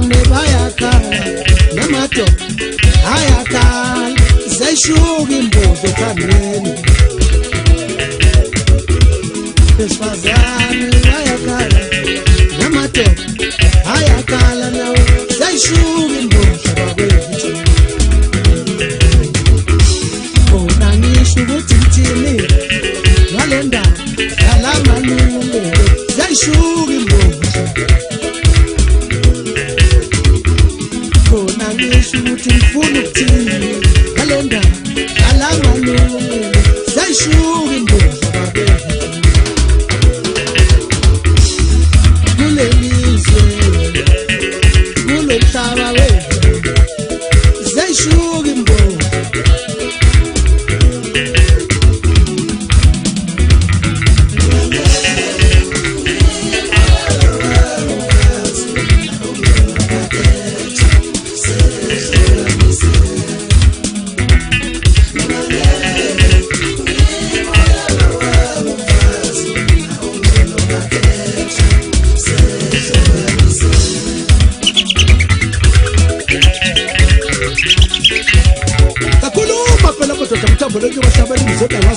besifazane bayakhala namadoda ayakhala zeshuka imbozo ekhangeni besifazane bayakhala namadoda ayakhala nawo zeshuka imbozo bakwethu bona ngisho ukuthi ngithini ngale ndaba yalamanule zeshuka imbozo bona ngisho ukuthi ngifuna ukuthini ngale ndaba yalamanule zeshuka imbozo bakwethu kulelizwe kulomhlaba wethu zeshuka imbozo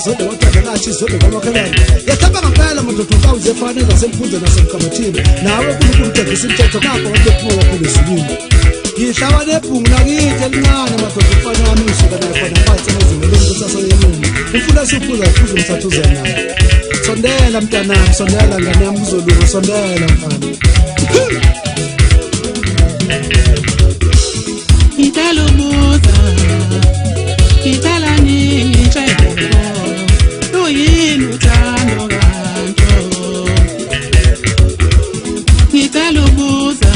Zote watadalashi zote kwa makalani yataba ngapela matoto kao zefaneza sempunze na semkamatini nawe kulukumtegisi mtoto kako wadepuwa kule sulini yihlawa nepungu nakite lincane matoto fana amisuka nayefana phansi nezingeleni kusasa yemuni ufuna suphuza futhi msathuza naye sondela mntanami sondela ngane yami kuzolunga sondela mfana italomuza italani nchayeko yini uthando kanto ngitalubuza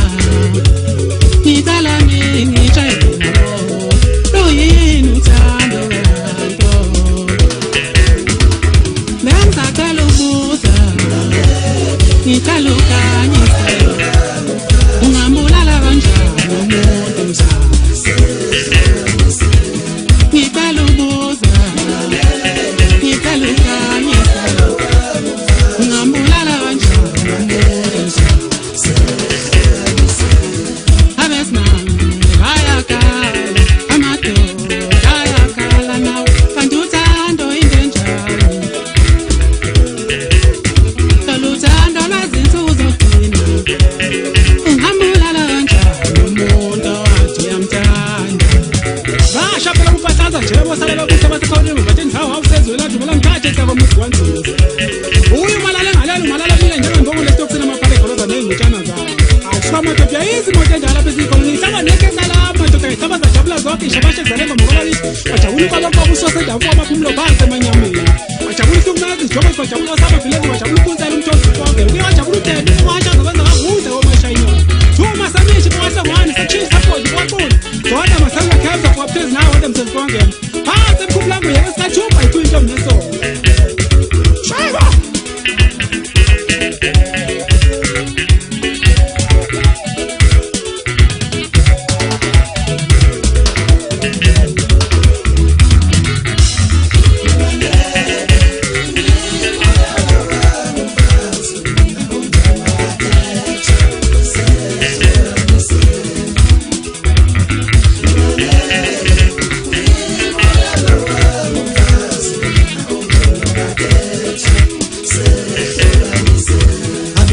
ngitalani ngitshayelo lo yini uthando kanto bengizakalubuza ngitalukanyise ungambulala kanjani umuntu mzazi ngitalubuza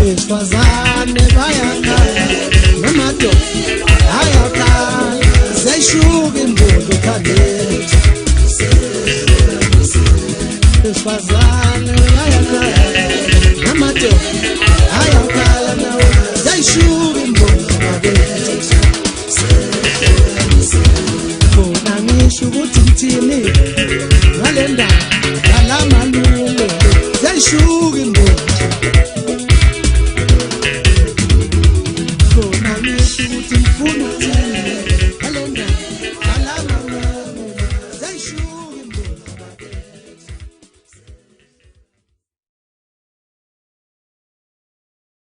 besifazane bayakhala namadoda ayakhala zeshuka imbozo ekhangeni besifazane bayakhala namadoda ayakhala nawo zeshuka imbozo bakwethu bona ngisho ukuthi ngithini ngale ndaba